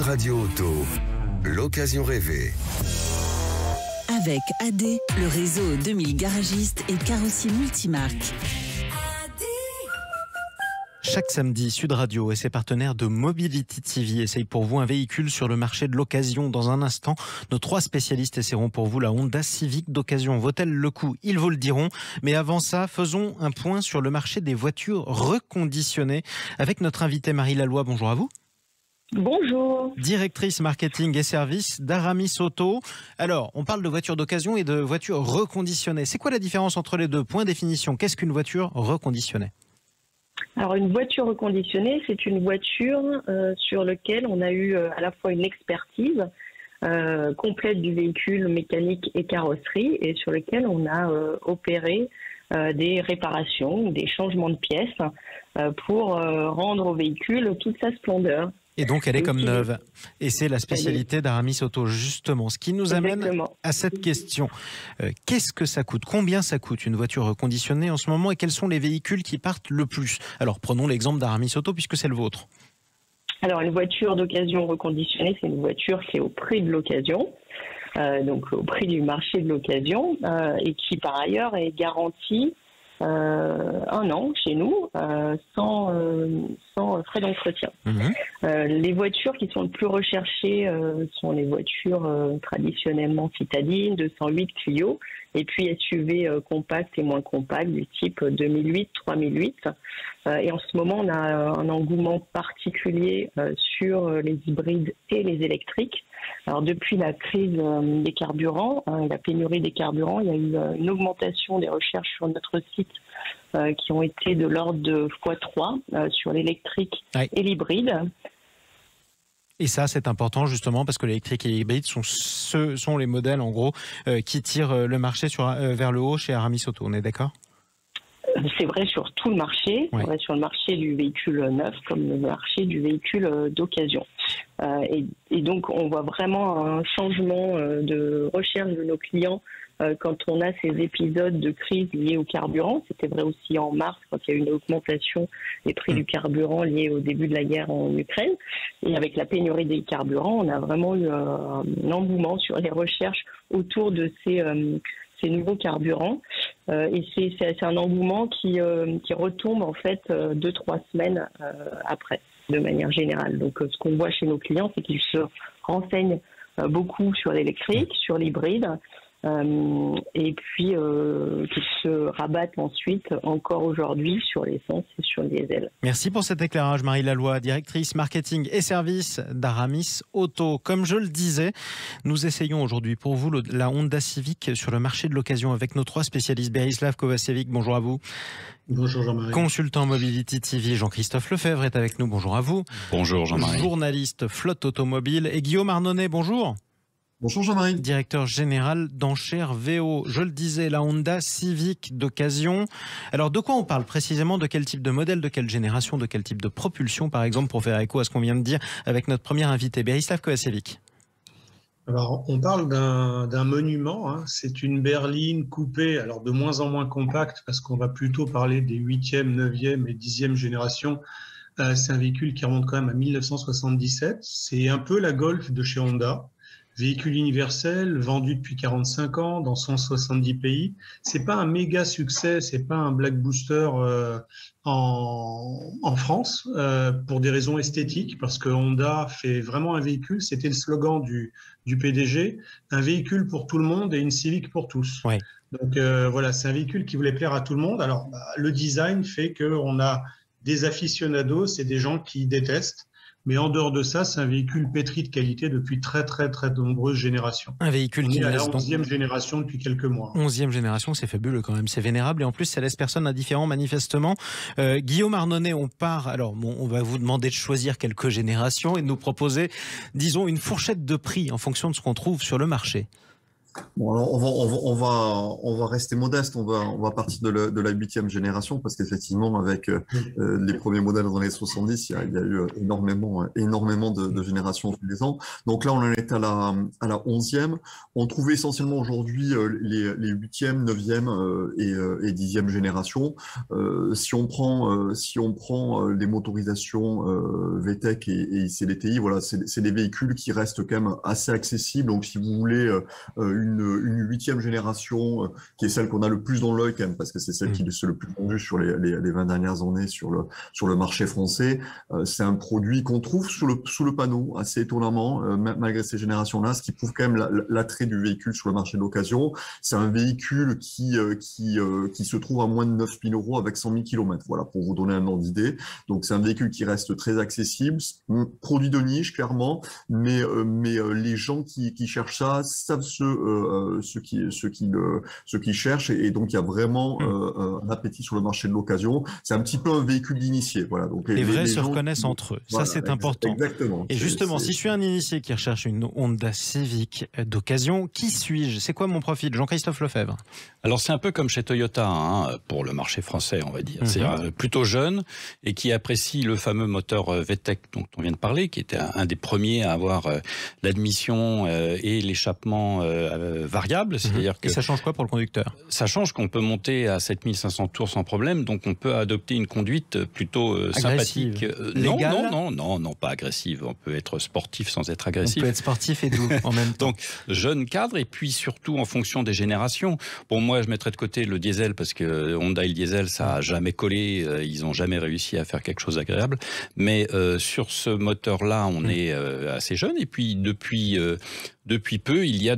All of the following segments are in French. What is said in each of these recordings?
Radio Auto, l'occasion rêvée. Avec AD, le réseau 2000 garagistes et carrossiers multimarques. Chaque samedi, Sud Radio et ses partenaires de Mobility TV essayent pour vous un véhicule sur le marché de l'occasion. Dans un instant, nos 3 spécialistes essaieront pour vous la Honda Civic d'occasion. Vaut-elle le coup? Ils vous le diront. Mais avant ça, faisons un point sur le marché des voitures reconditionnées avec notre invitée Marie Laloy. Bonjour à vous. Bonjour. Directrice marketing et services d'Aramis Auto. Alors, on parle de voitures d'occasion et de voitures reconditionnées. C'est quoi la différence entre les deux? Point définition. Qu'est-ce qu'une voiture reconditionnée? Alors, une voiture reconditionnée, c'est une voiture sur laquelle on a eu à la fois une expertise complète du véhicule, mécanique et carrosserie, et sur lequel on a opéré des réparations, des changements de pièces pour rendre au véhicule toute sa splendeur. Et donc, elle est comme neuve. Et c'est la spécialité d'Aramis Auto, justement. Ce qui nous amène à cette question. Qu'est-ce que ça coûte? Combien ça coûte une voiture reconditionnée en ce moment? Et quels sont les véhicules qui partent le plus? Alors, prenons l'exemple d'Aramis Auto, puisque c'est le vôtre. Alors, une voiture d'occasion reconditionnée, c'est une voiture qui est au prix de l'occasion, donc au prix du marché de l'occasion, et qui, par ailleurs, est garantie 1 an chez nous, sans frais d'entretien. Les voitures qui sont les plus recherchées sont les voitures traditionnellement citadines, 208 Clio, et puis SUV compacts et moins compacts du type 2008, 3008. Et en ce moment, on a un engouement particulier sur les hybrides et les électriques. Alors depuis la crise des carburants, la pénurie des carburants, il y a eu une augmentation des recherches sur notre site qui ont été de l'ordre de x3 sur l'électrique et l'hybride. Et ça, c'est important justement parce que l'électrique et l'hybride sont les modèles en gros qui tirent le marché vers le haut chez Aramis Auto. On est d'accord? C'est vrai sur tout le marché, c'est vrai sur le marché du véhicule neuf comme le marché du véhicule d'occasion. Et donc on voit vraiment un changement de recherche de nos clients quand on a ces épisodes de crise liés au carburant. C'était vrai aussi en mars quand il y a eu une augmentation des prix du carburant liés au début de la guerre en Ukraine. Et avec la pénurie des carburants, on a vraiment eu un engouement sur les recherches autour de ces nouveaux carburants. Et c'est un engouement qui retombe en fait 2-3 semaines après, de manière générale. Donc ce qu'on voit chez nos clients, c'est qu'ils se renseignent beaucoup sur l'électrique, sur l'hybride, et puis qu'ils se rabattent ensuite encore aujourd'hui sur l'essence et sur le diesel. Merci pour cet éclairage Marie Laloy, directrice marketing et services d'Aramis Auto. Comme je le disais, nous essayons aujourd'hui pour vous la Honda Civic sur le marché de l'occasion avec nos 3 spécialistes. Berislav Kovacevic, bonjour à vous. Bonjour Jean-Marie. Consultant Mobility TV, Jean-Christophe Lefebvre est avec nous, bonjour à vous. Bonjour Jean-Marie. Journaliste flotte automobile et Guillaume Arnonnet, bonjour. Bonjour Jean-Marie. Directeur général d'Enchères VO. Je le disais, la Honda Civic d'occasion. Alors, de quoi on parle précisément? De quel type de modèle? De quelle génération? De quel type de propulsion, par exemple, pour faire écho à ce qu'on vient de dire avec notre premier invité, Berislav Kovacevic? Alors, on parle d'un monument. Hein. C'est une berline coupée, alors de moins en moins compacte, parce qu'on va plutôt parler des 8e, 9e et 10e générations. C'est un véhicule qui remonte quand même à 1977. C'est un peu la Golf de chez Honda. Véhicule universel, vendu depuis 45 ans dans 170 pays. C'est pas un méga succès, c'est pas un Black Booster en France pour des raisons esthétiques, parce que Honda fait vraiment un véhicule. C'était le slogan du PDG, un véhicule pour tout le monde et une Civic pour tous. Ouais. Donc voilà, c'est un véhicule qui voulait plaire à tout le monde. Alors le design fait qu'on a des aficionados, c'est des gens qui détestent. Mais en dehors de ça, c'est un véhicule pétri de qualité depuis très de nombreuses générations. Un véhicule qui est à la 11e génération depuis quelques mois. 11e génération, c'est fabuleux quand même, c'est vénérable et en plus ça laisse personne indifférent manifestement. Guillaume Arnonnet, on part, alors bon, on va vous demander de choisir quelques générations et de nous proposer, disons, une fourchette de prix en fonction de ce qu'on trouve sur le marché. Bon, alors on va rester modeste, on va partir de la 8e génération, parce qu'effectivement, avec les premiers modèles dans les années 70, il y a eu énormément de générations tous les ans. Donc là, on en est à la 11e. On trouve essentiellement aujourd'hui les 8e, 9e et 10e générations. Si on prend les motorisations VTEC et ICDTI, voilà, c'est des véhicules qui restent quand même assez accessibles. Donc, si vous voulez une 8e génération qui est celle qu'on a le plus dans l'œil quand même, parce que c'est celle qui est le plus vendue sur les 20 dernières années sur le marché français. C'est un produit qu'on trouve sous le panneau, assez étonnamment, malgré ces générations-là, ce qui prouve quand même l'attrait du véhicule sur le marché de l'occasion. C'est un véhicule qui se trouve à moins de 9 000 € avec 100 000 km. Voilà, pour vous donner un ordre d'idée. Donc, c'est un véhicule qui reste très accessible, produit de niche, clairement, mais les gens qui cherchent ça savent ceux qui cherchent, et donc il y a vraiment un appétit sur le marché de l'occasion. C'est un petit peu un véhicule d'initié. Voilà. Donc les vrais se reconnaissent entre eux. Voilà, ça, c'est important. Exactement. Et justement, si je suis un initié qui recherche une Honda Civic d'occasion, qui suis-je? C'est quoi mon profil? Jean-Christophe Lefebvre. Alors, c'est un peu comme chez Toyota, hein, pour le marché français, on va dire. C'est plutôt jeune et qui apprécie le fameux moteur VTEC dont on vient de parler, qui était un des premiers à avoir l'admission et l'échappement variable. C'est-à-dire que et ça change quoi pour le conducteur? Ça change qu'on peut monter à 7500 tours sans problème, donc on peut adopter une conduite plutôt sympathique. Non, pas agressive. On peut être sportif sans être agressif. On peut être sportif et doux en même temps. Donc, jeune cadre, et puis surtout en fonction des générations. Bon, moi, je mettrais de côté le diesel, parce que Honda et le diesel, ça a jamais collé. Ils ont jamais réussi à faire quelque chose d'agréable. Mais sur ce moteur-là, on est assez jeune. Et puis, depuis peu, il y a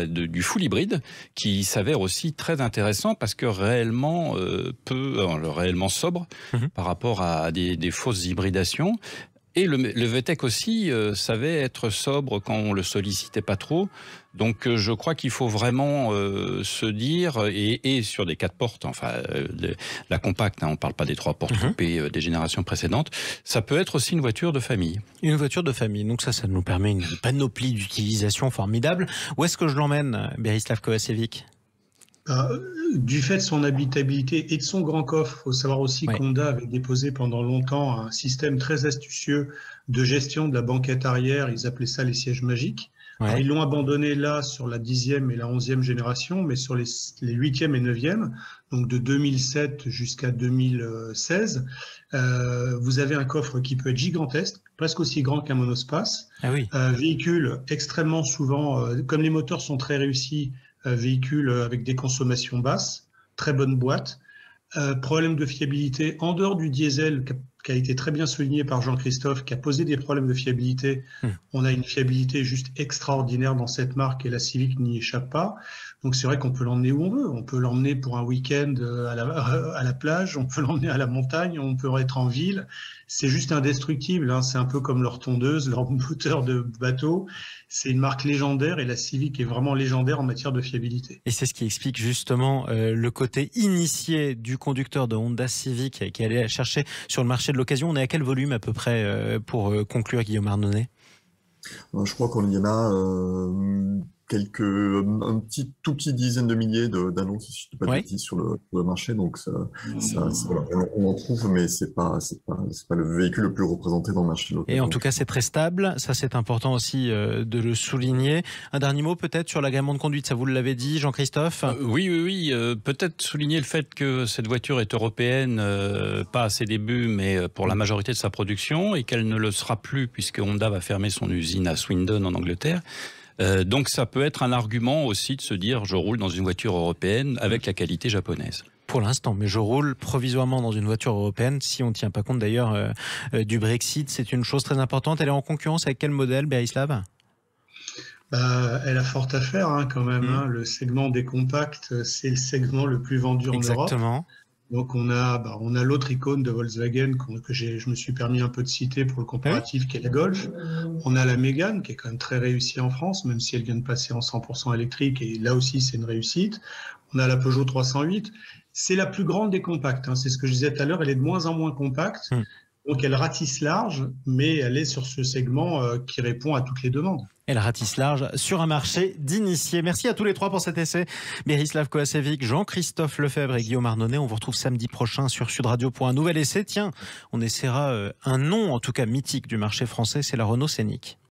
du full hybride qui s'avère aussi très intéressant, parce que réellement réellement sobre par rapport à des fausses hybridations. Et le VTEC aussi savait être sobre quand on le sollicitait pas trop. Donc je crois qu'il faut vraiment se dire, et sur des 4 portes, enfin la compacte, hein, on parle pas des 3 portes coupées des générations précédentes, ça peut être aussi une voiture de famille. Une voiture de famille, donc ça nous permet une panoplie d'utilisation formidable. Où est-ce que je l'emmène, Berislav Kovacevic? Du fait de son habitabilité et de son grand coffre, il faut savoir aussi qu'Honda avait déposé pendant longtemps un système très astucieux de gestion de la banquette arrière. Ils appelaient ça les sièges magiques. Alors, ils l'ont abandonné là sur la 10e et la 11e génération, mais sur les 8e et 9e, donc de 2007 jusqu'à 2016, vous avez un coffre qui peut être gigantesque, presque aussi grand qu'un monospace. Véhicule extrêmement souvent, comme les moteurs sont très réussis, véhicule avec des consommations basses, très bonne boîte, problème de fiabilité en dehors du diesel qui a été très bien souligné par Jean-Christophe, qui a posé des problèmes de fiabilité. On a une fiabilité juste extraordinaire dans cette marque et la Civic n'y échappe pas. Donc c'est vrai qu'on peut l'emmener où on veut. On peut l'emmener pour un week-end à la plage, on peut l'emmener à la montagne, on peut être en ville. C'est juste indestructible, hein. C'est un peu comme leur tondeuse, leur moteur de bateau. C'est une marque légendaire et la Civic est vraiment légendaire en matière de fiabilité. Et c'est ce qui explique justement le côté initié du conducteur de Honda Civic qui allait chercher sur le marché de l'occasion. On est à quel volume à peu près pour conclure, Guillaume Arnonnet? Je crois qu'on y en a un tout petit dizaine de milliers d'annonces, si je ne dis pas de bêtises, sur le marché. Donc voilà, on en trouve, mais c'est pas le véhicule le plus représenté dans le marché local. Et en tout cas, c'est très stable. Ça, c'est important aussi de le souligner. Un dernier mot peut-être sur l'agrément de conduite. Ça, vous l'avez dit, Jean-Christophe? Oui. Peut-être souligner le fait que cette voiture est européenne, pas à ses débuts, mais pour la majorité de sa production, et qu'elle ne le sera plus puisque Honda va fermer son usine à Swindon en Angleterre. Donc ça peut être un argument aussi de se dire je roule dans une voiture européenne avec la qualité japonaise. Pour l'instant, mais je roule provisoirement dans une voiture européenne, si on ne tient pas compte d'ailleurs du Brexit. C'est une chose très importante. Elle est en concurrence avec quel modèle, Berislav? Elle a fort à faire quand même. Le segment des compacts, c'est le segment le plus vendu en Europe. Donc on a l'autre icône de Volkswagen que je me suis permis un peu de citer pour le comparatif, qui est la Golf. On a la Mégane qui est quand même très réussie en France, même si elle vient de passer en 100% électrique, et là aussi c'est une réussite. On a la Peugeot 308. C'est la plus grande des compacts, c'est ce que je disais tout à l'heure, elle est de moins en moins compacte. Donc elle ratisse large, mais elle est sur ce segment qui répond à toutes les demandes. Elle ratisse large sur un marché d'initiés. Merci à tous les trois pour cet essai. Berislav Kovacevic, Jean-Christophe Lefebvre et Guillaume Arnonnet. On vous retrouve samedi prochain sur Sud Radio pour un nouvel essai. Tiens, on essaiera un nom, en tout cas mythique, du marché français, c'est la Renault Scénic.